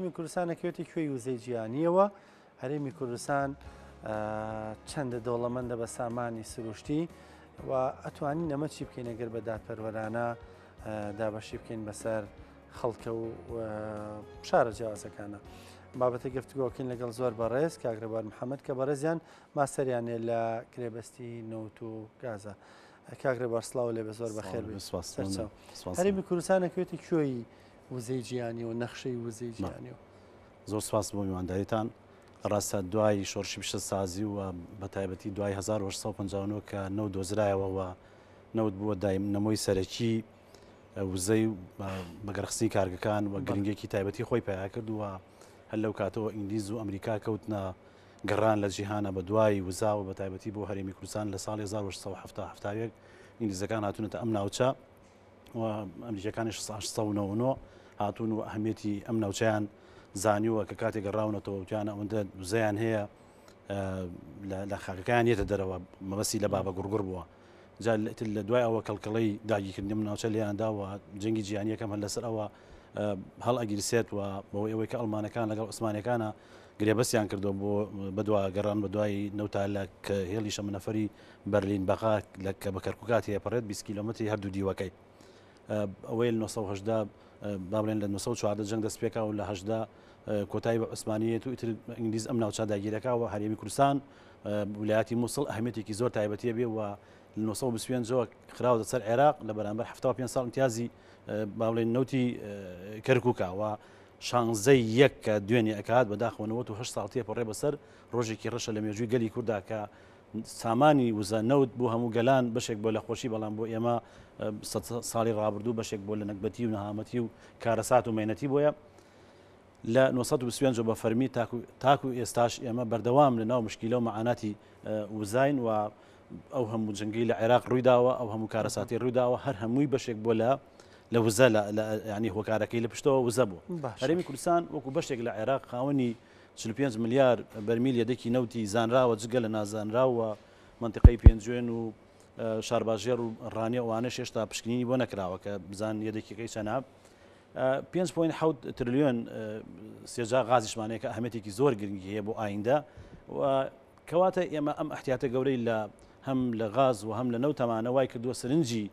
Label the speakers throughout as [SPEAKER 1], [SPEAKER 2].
[SPEAKER 1] هەرێمی کوردستانەکەوێتی کوێی وزەی جیهانیەوە. هەرێمی کوردستان چەندە دەوڵەمەندە بە سامانی سروشتی و ئەتوانین ئەمە چی بکەین ئەگەر بە دادپەروەرانە دابەشی بکەین بەسەر خەڵکە و شارە جیاوازەکانە. بابەتە گفتوگۆکەین لەگەڵ زۆر بەڕێز کاگرەبار محەممەد کە بەڕێزیان ماسەریانێ لە کرێبەستی نەوت و گازە. کاگرەبار سڵاو لێ بە زۆر بەخێر هەرێمی کوردستانەکەوێتی کوێی وزەی جیهانی و نەخشەی وزەی جیهانی و
[SPEAKER 2] زۆر سپاس بۆ میوانداریتان. ڕاستە دوای شۆڕشی پیشە سازی و بە تایبەتی دوای 1950 کە نەوت دۆزرایەوە و نەوت بووە دایم نەمۆی سەرەکی وزەی بەگەرخستنی کارگەکان و گرنگێکی تایبەتی خۆی پیدا کرد و هەر لەو کاتەوە ئینگلیز و ئەمریکا کەوتنە گەڕان لە جیهانە بە دوای وزا و بە تایبەتی بۆ هەرێمی کوردستان لە ساڵی 1970 ئینگلیزەکان هاتوونەتە ئەم ناوچە و ئەمریکەکانی 1990 هاتوون و ئەهمیەتی ئەم ناوچەیان زانیوە کە کاتێک گەڕاونەتەوە وتیانە ئەوەندە وزەیان هەیە لە خاکەکان یێتە دەرەوە مەبەستی لە بابە گوڕگوڕ بووە. جا لە دوای ئەوە کەڵکەڵەی داگیرکردنی من ناوچە لێیانداوە جەنگی جیهانیەکەم هەر لەسەر ئەوە هەڵ ئەگیرسێت و بەوەی ئەوەی کە ئەڵمانەکان لەگەڵ عوسمانیەکانە گرێبەستیان کردو بۆ بەدوا گەڕان بە دوای نەوتا لە کە هێڵی شەمەنەفەری بەرلین بەقا لە کە بە کەرکووکات هەیەپەڕێت 20 کیلۆمەتری هەردوو دیوەکەی. ئەوەی لە 1970 بابڵێن لە 1940 جەنگ دەست پێکا و لە 1970 کۆتایی بە عوسمانیەت و ئیتر ئینگلیز ئەم ناوچە داگیرەکەەوە هەرێمی کوردستان ویلایەتی مووسڵ ئەهمیێتێکی زۆر تایبەتیە بێ و لە 1925 خراوە سەر عێراق لە بەرامبەر 75 ساڵ امتیازی باڵێن نەوتی کەرکووکە و شانزەی یەک کە دوێنێ ئەکات بەداخەوەنەوە و 8 ساڵ تێپەڕێ بەسەر ڕۆژێکی ڕەشە لە مێژووی گەلی کووردا کە سامانی وزە نەوت بۆ هەموو گەلان بەشێک بۆ لە خۆشی بەڵام بۆ ئێمە ساڵی ڕابردوو بەشێک بۆ لە نەکبەتی و نەهامەتی و کارەسات و مێنەتی بۆیە لە 1925 بە فەرمی تاکو ئێستاش ئێمە بەردەوام لە ناو مشکیلە و مەعاناتی وزاین و ئەو هەموو جنگی لە عێراق ڕوویداوە ئەو هەموو کارەساتی ڕوویداوە هەر هەمووی بەشێک بۆ لە وزە ینی هۆکارەکەی لە پشتەوە وزە بوو. هەرێمی کوردستان وەکو بەشێک لە عێراق خاوەنی 45 ملیار بەرمیل یەدەکی نەوتی زانراوە جگە لە نازانراوە منتیقەی پێنجوێن و شارباژێر و ڕانیە ئەوانەش هێشتا پشکنینی بۆ نەکراوە کە بزان یەدەکیەکەی چەنە 5.7 تریلیۆن سێجا غازیشمانەیە کە ئەهمیێتێکی زۆر گرنگی هەیە بۆ ئایندە و کەواتە ئێمە ئەم احتیاتە گەورەی لە هەم لە غاز و هەم لە نەوتەمانە وای کردووە سرنجی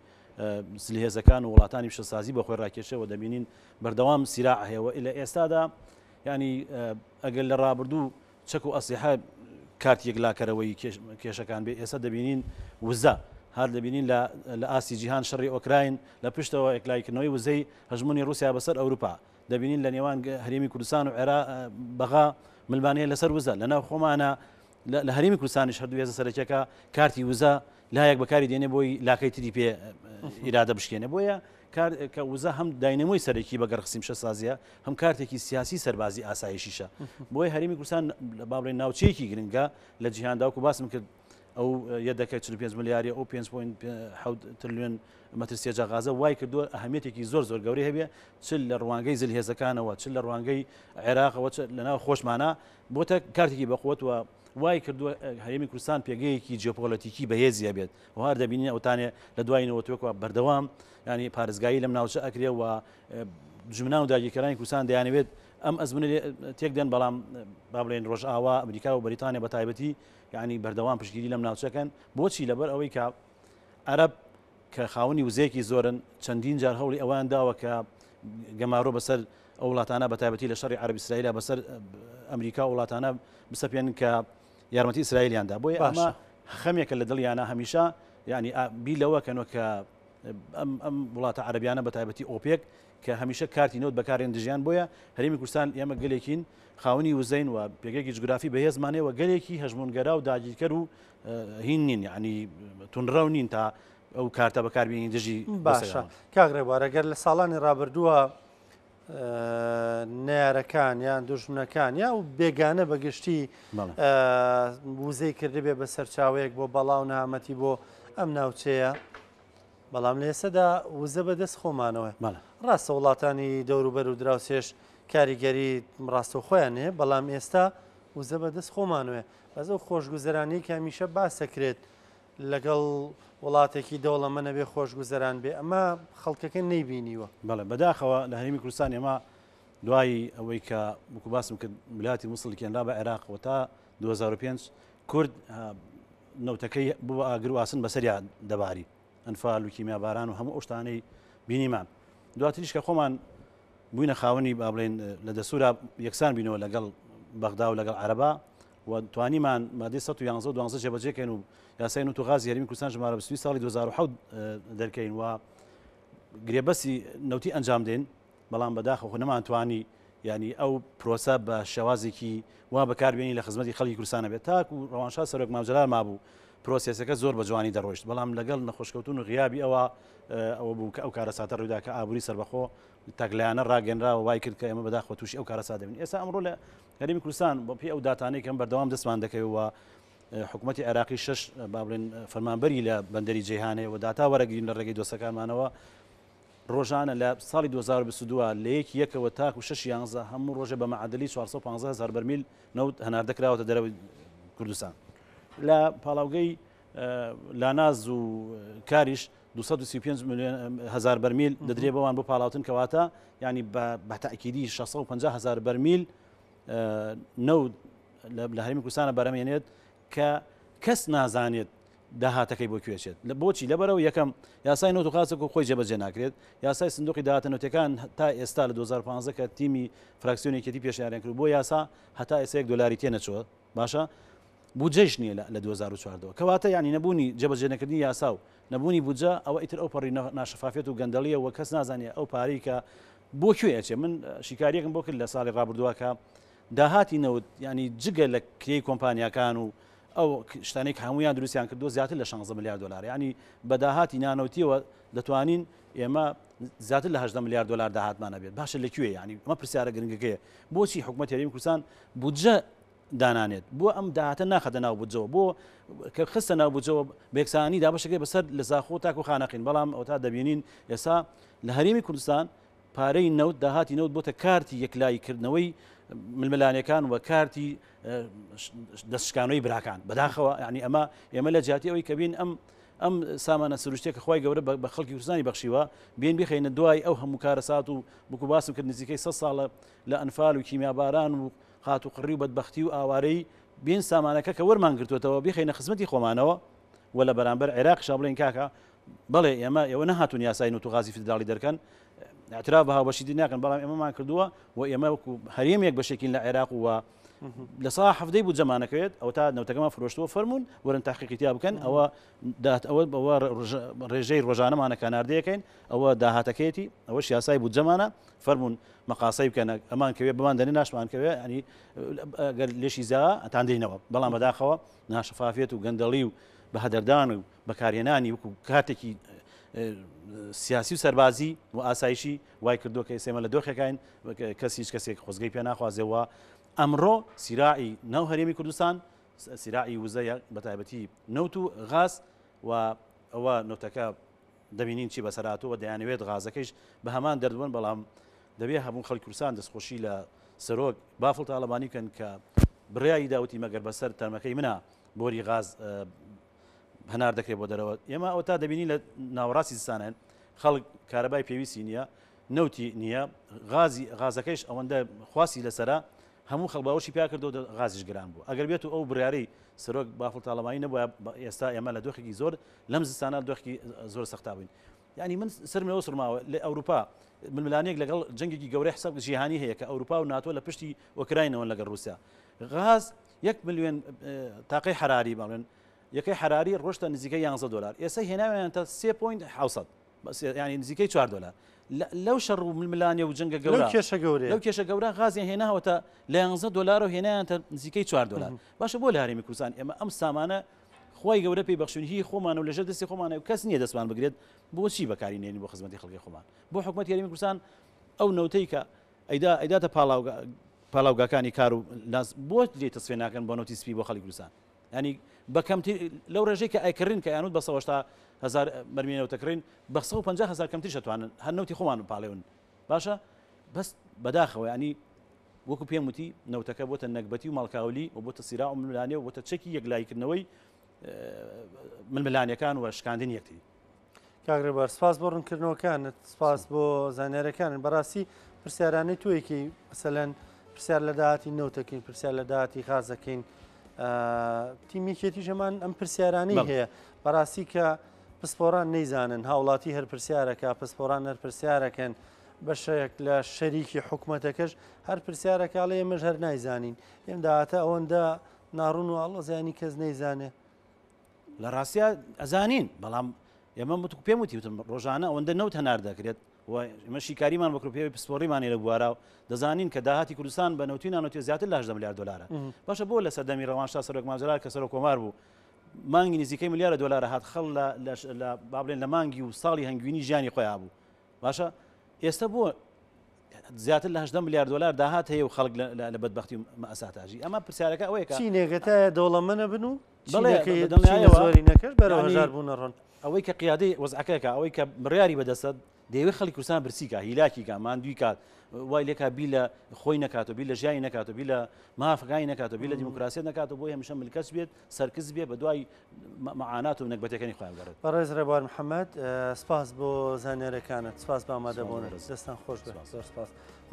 [SPEAKER 2] سلهێزەکان و وڵاتانی پیشەسازی بە خۆی ڕاکێشەوە دەبینین بەردەوام سیراع هەیەوە لە ئێستادا ینی ئەگەر لە ڕابردوو چەک و ئەسیحە کارتێک لاکەرەوەی کێشەکان بێ ئێستا دەبینین وزە هەر دەبینین لە ئاسی جیهان شەڕی ئۆکراین لە پشتەوە ئەکلایکردنەوەی وزەی هەژمونی رووسیا بەسەر ئەوروپا دەبینین لە نێوان هەرێمی کوردستان و عێراق بەغا ملمانەیە لەسەر وزە لەناو خۆمانە لە هەرێمی کوردستانیش هەردوو هێزە سەرەکیەکە کارتی وزە لایەک بەکاری دێنێ بۆی لاکەی تری پێ ئیرادە بشکێنێ بۆیە کە وزە هەم داینەمۆی سەرەکی بەگەڕخسیم شەسازیە هەم کارتێکی سیاسی سەربازی ئاسایشیشە بۆی هەرێمی کوردستان باڵێن ناوچەیەکی گرنگە لە جیهاندا وکو باسم کرد ئەو یەدەکە 45 ملیاری ئەو 5.7 تریلیۆن مەتر سێجا غازە وای کردووە ئەهمیێتێکی زۆر زۆر گەورەی هەبێ چل لە ڕوانگەی زلهێزەکانەوە چل لە ڕوانگەی عێراقەوە لەناو خۆشمانە بۆتە کارتێکی بەقووەتەوە وای کردووە هەرێمی کوردستان پێگەیەکی جیۆپۆلیتیکی بەهێزیە بێت و هەر دەبینین ئەوتانێ لە دوایینەوە توێکەوە بەردەوام ینی پارێزگایی لەم ناوچە ئەکرێ و جمنا و داگیرکەرانی کوردستان دەیانەوێت ئەم ئەزمونە تێک دێن بەڵام با بڵێن ڕۆژئاوا ئەمریکا و بەریتانیا بە تایبەتی ینی بەردەوام پشتگیری لەم ناوچەکەن بۆچی لەبەر ئەوەی کە عەرەب کە خاوەنی وزەیەکی زۆرن چەندین جار هەوڵی ئەوان داوە کە گەمارۆ بەسەر ئەو وڵاتانە بە تایبەتی لە شەڕی عەرەب ئیسرائیلە بەسەر ئەمریکا و وڵاتانە بسەپێنن کە یارمەتی ئیسرائیلیاندا بۆیە ئەمە خەمێکە لە دڵیانە هەمیشە ینی بیلەوە کەنەوە کە ئەم وڵاتە عەرەبیانە بە تایبەتی ئۆپێک کە هەمیشە کارتی نەوت بەکارێن دژیان بۆیە هەرێمی کوردستان ئێمە گەلێکین خاوەنی وزەین و پێگەیەکی جوگرافی بەهێزمانەوە گەلێکی هەژمونگەرا و داگیرکەر و هین نین ینی تونڕە و نین تا ئەو کارتە بەکاربیێنی دژی
[SPEAKER 1] باشە کاگڕێبوار ئەگەر لە ساڵانی ڕابردووە نارەکان یان دوژمنەکان یا و بێگانە بەگشتی وزەی کردبێ بە سەرچاوەیەک بۆ بەڵاو نامەتی بۆ ئەم ناوچەیە بەڵام لە ئێستادا وزە بەدەست خۆمانەوە ڕاستە وڵاتانی دەوروبەر و دراوسێش کاریگەری ڕاستە خۆیان هەیە بەڵام ئێستا وزە بەدەست خۆمانوێ بەز ئەو خۆشگوزەرانی کە هەمیشە باسەکرێت لەگەڵ وڵاتێکی دەوڵەمەنە بێ خۆشگوزەران بێ ئەمە خەڵکەکە نەیبینیوە
[SPEAKER 2] بەڵێ بەداخەوە لە هەرێمی کوردستان ئێمە دوای ئەوەی کە وەکو باسم کرد ولاتی مووسڵ کێنرا بە عێراق و تا 2005 کورد نەوتەکەی بووە ئاگر و ئاسن بەسەریا دەباری ئەنفال و کیمیاباران و هەموو ئەو شتانەی بینیمان دواتریش کە خۆمان بووینە خاوەنی با بڵێن لە دەسوورە یەکسان بینەوە لەگەڵ بەغدا و لەگەڵ عەرەبا و توانیمان مادەی 111 جێبەجێکەین و یاسای نوت و غازی هەرێمی کوردستان ژمارە 20 ساڵی 2007 دەرکەین و گرێبەسی نەوتی ئەنجام دێن بەڵام بەداخەوە نەمانتوانی ینی ئەو پرۆسە بە شێوازێکی وا بەکاربیێنی لە خزمەتی خەڵکی کوردستانە بێت تاکو و ڕەوانشا سەرۆک مامجلال مابوو پرۆسیسەکە زۆر بە جوانی دەڕۆیشت بەڵام لەگەڵ نەخۆشکەوتون و غیابی ئەوە بوو کە ئەو کارەساتە ڕوویدا کە ئابووری سەربەخۆ تاگلایانە ڕاگەنراوە وای کرد کە ئێمە بەداخەوە تووشی ئەو کارەسا دەبین ئێستا ئەمڕۆ لە هەرێمی کوردستان بە پێی ئەو داتانەی کەم بەردەوام دەستمان دەکەوە حکوومەتی عێراقی 6 با بڵێن فەرمانبەری لە بەندەری جەیهانەیە و داتا وەرەگرین لە ڕێگەی دۆستەکانمانەوە ڕۆژانە لە ساڵی 2022 لە یەکەوە تاکو 6 هەموو ڕۆژە بە مەعادلی 450,000 بەرمیل نەوت هەناردەکراوەتە دەرەوەی کوردستان لە پاڵاوگەی لاناز و کاریش 235,000 بەرمیل دەدرێ بەوان بۆ پاڵاوتن کەواتە ینی بە تاکیدی 650,000 بەرمیل نەوت لە هەرێمی کوردستانە بەرەمێنێت کە کەس نازانێت داهاتەکەی بۆ کوێچێت لە بۆچی لەبەرەوە یەکەم یاسای نەوت و خاچەکە خۆی جێبەجێ ناکرێت یاسای سندوقی داهاتە نەوتەکان تا ئێستا لە 2015 کە تیمی فراکسیۆنێکەتی پێشیاریان کرد بۆ یاسا هەتا ئێستا $1 تێ نەچوە باشە بودجەش نییە لە 2014 کەواتە ینی نەبوونی جێبەجێنەکردنی یاسا و نەبوونی بودجە ئەوە ئیتر ئەو پەڕی ناشەفافێت و گەندەڵیە و کەس نازانێت ئەو پارەی کە بۆ کوێچێ من شیکاریەکەم بۆ کرد لە ساڵی ڕابردووە کە داهاتی نەوت ینی جگە لە کرێی کۆمپانیاکان و ئەو شتانێک هەمویان دروستیان کردو زیاتر لە 16 ملیار دلار ینی بە داهاتی نانەوتیەوە دەتوانین ئێمە زیاتر لە 18 ملیار دلار داهاتمانە بێت باشە لەکوێ ینی ئەمە پرسیارە گرنگەکەیە بۆچی حکوومەت هەرێمی کوردستان بودجە دانانێت بۆ ئەم داهاتە ناخەدە ناو بودجەوە بۆ کە خستە ناو بودجەوە بێکسانی دابەشەکەی بەسەر لە زاخۆ تاکو خانەقین بەڵام ئەو تا دەبینین ئێستا لە هەرێمی کوردستان پارەی نەوت داهاتی نەوت بۆتە کارتی یەکلاییکردنەوەی ململانیەکان و کارتی دەستشکانەوەی براکان بەداخەوە ینی ئێمە لە جیاتی ئەوەی کە بین ئەم سامانە سروشتێکە خۆی گەورە بە خەڵکی کوردستانی بەخشیوە بێن بخەینە دوای ئەو هەموو کارەسات و بکو باسم کرد نزیکەی 100 ساڵە لە ئەنفال و کیمیاباران و خات و قڕی و بەدبەختی و ئاوارەی بین سامانەکە کە وەرمان گرتوێتەوە بخەینە خزمەتی خۆمانەوە و لە بەرامبەر عێراق شابڵین کاکە بەڵێ ئێوە نەهاتون یاسای نوت و غازی فدراڵی دەرکەن اعتراف بە هاوبەشی ناکەن بەڵام ئێمەمان کردووە و ئێمە وەکو هەرێمێک بەشێکین لە عێراق و لە سا هەفتەی بوو جەمانەکەوێت ئەو تا نەوتەکەمان فرۆشتەوە فەرمونون وەرن تاقیقیتیا بکەن ئەوە ڕێژەی ڕۆژانەمانە کاناردەیەکەین ئەوە داهاتەکەیەتی ئەوە یاسای بوو جەمانە فەرمونون مەقاسی بکەن ئەمان کەوێ بمان دەنێ ناشمانکەوێ ینی لێشی زا ئەتان دێنەوە بەڵام بەداخەوە ناشەفافێت و گەندەڵی و بە هەدەردان و بەکارهێنانی وەکو کاتێکی سیاسی و سەربازی و ئاسایشی وای کردو کە ئێسێمە لە دۆخەکەین کەسی هیچ کەسێک خۆزگەی پێ ناخوازێەوە ئەمڕۆ سیراعی ناو هەرێمی کوردستان سیراعی وزەیە بەتایبەتی نەوت و غاز و ئەوە نەوتەکە دەبینین چی بەسەراتەوە دەیانەوێت غازەکەیش بە هەمان دەردبوون بەڵام دەبێت هەموو خەڵکی کوردستان دەستخۆشی لە سەرۆک بافڵ تاالبانی بکەن کە بڕیایی داوتی مەگەر بەسەر تەرمەکەی منە بۆری غاز هەنار دەکرێت بۆ دەرەوە ئێمە ئەو تا دەبینی لە ناوەڕاستی زستانیان خەڵک کارەبای پێویستی نییە نەوتی نییە غازەکەیش ئەوەندە خواسی لەسرە هەموو خەڵ باوەشی پیا کردو غازیش گران بوو ئەگەر بێت و ئەو بڕیارەی سەرۆک بافڵ تاالبانی نەبووە ئێستا ئێمە لە دۆخێکی زۆر لەم زستانە دۆخی زۆر سەختا بووین ینی من سرمەوە سرماوە لە ئەوروپا ململانێک لەگەڵ جەنگێکی گەورەی حساب جیهانی هەیە کە ئەوروپا و ناتۆ لە پشتی ئۆکراینەوە لەگەڵ رووسیا غاز 1 ملیۆن تاقی حراری باڵێن یەکەی حراری ڕۆشتە نزیکەی $11 ئێستا هێناویان تا 3.7 ینی نزیکەی $4 لەو شەڕ و ململانێ و جەنگە گەورە لەو کێشە گەورە غازیان هێناوەتە لە $11 و هێنایان تا نزیکەی $4 باشە بۆ لە هەرێمی کوردستان ئێمە ئەم سامانە خۆی گەورە پێی بەخشوون هی خۆمان و لەژێر دەستی خۆمانە و کەس نییە دەستمان بگرێت بۆچی بەکارینێنی بۆ خزمەتی خەڵکی خۆمان بۆ حکوومەتی هەرێمی کوردستان ئەو نەوتەی کە ئەیداتە پاڵاوگاکانی کار و بۆ لێ تەسفێ ناکەن بۆ نەوتی سپی بۆ خەڵکی کوردستان ینی بەکەمتر لەو ڕێژەی کە ئەیکردن کە یانوت بە 100,000 بەرمێنەوتەکردین بە 150,000 کەمتر شەتوانن هەر نەوتی خۆمان پاڵێون باشە بەس بەداخەوە ینی وەکو پێم وتی نەوتەکە بۆتە نەکبەتی و ماڵکاولی و بۆتە سیرا و ململانێ و بۆتە چەکی یەکلاییکردنەوەی ململانیەکان و شکاندنی یەکتری
[SPEAKER 1] کاگرێبەر سپاس بۆ ڕوونکردنەوەکانت سپاس بۆ زانیاریەکانن بەڕاستی پرسیارانەی تویەکی مەسەلەن پرسیار لە داهاتی نەوتەکەین پرسیار لە داهاتی خازەکەین تیمیکێتی ژەمان ئەم پرسیارانەی هەیە بەڕاستی کە پسپۆران نەیزانن هاوڵاتی هەر پرسیارەکە پسپۆران هەر پرسیارەکەن بەشەیەک لە شەریکی حکوومەتەکەش هەر پرسیارەکڵێ ئێمەش هەر نایزانین ئێم داهاتە ئەوەندە ناڕون و ئەڵۆزیانی کەس نەیزانێ
[SPEAKER 2] لە ڕاستە ئەزانین بەڵام ئێمە پێم وتیوتم ڕۆژانە ئەوەندە نەوت هەنار دەکرێت ئمە شیکاریمان بە کروپێوی پسپۆڕیمانی لە بوارا و دەزانین کە داهاتی کوردستان بە نەوتی نانوتی زیاتر لە 10 میلیارد دلار باشە بۆ لە سەردەمی ڕەوانشا سەرۆک ماجرار کە سەرۆک کۆمار بوو مانگی نزیکەی میلیارە دلار هات خەڵ لە بابلێن لە مانگی و ساڵی هەنگوینی ژیانی خۆیان بوو باشە ئێستا بۆ زیاتر لە 10 میلیارد دلار داهات هەیە و خەڵک لە بەدبەختی و مەئەساتاژی ئەمە پرسیارەکە ئەوەیە کە
[SPEAKER 1] چینێگەتە دەوڵەمەندە بن و
[SPEAKER 2] زۆری
[SPEAKER 1] نەکرد بەرەوە هەژار بوونە ڕۆن
[SPEAKER 2] ئەوەی کە قیادەی وەزعەکەیەکە ئەوەی کە بڕیاری بەدەستە دەیەوێت خەڵکی کوردستان برسیکە هیلاکیکە ماندووی کات وای لێکا بی لە خۆی نکاتەوە بی لە ژیانی نکاتەوە بی لە مافەکانی نکاتەوە بی لە دیموکراسی نکاتەوە بۆ هەمیشە ملکەس بێت سەرکەس بێت بە دوای معانات و نەکبەتەکانی خۆیان گەڕێت.
[SPEAKER 1] بەڕێز ڕێبوار محەممەد سپاس بۆ زانیاریەکانت سپاس بە ئامادەبوونە دەستان خۆش بێت زۆر سپاس.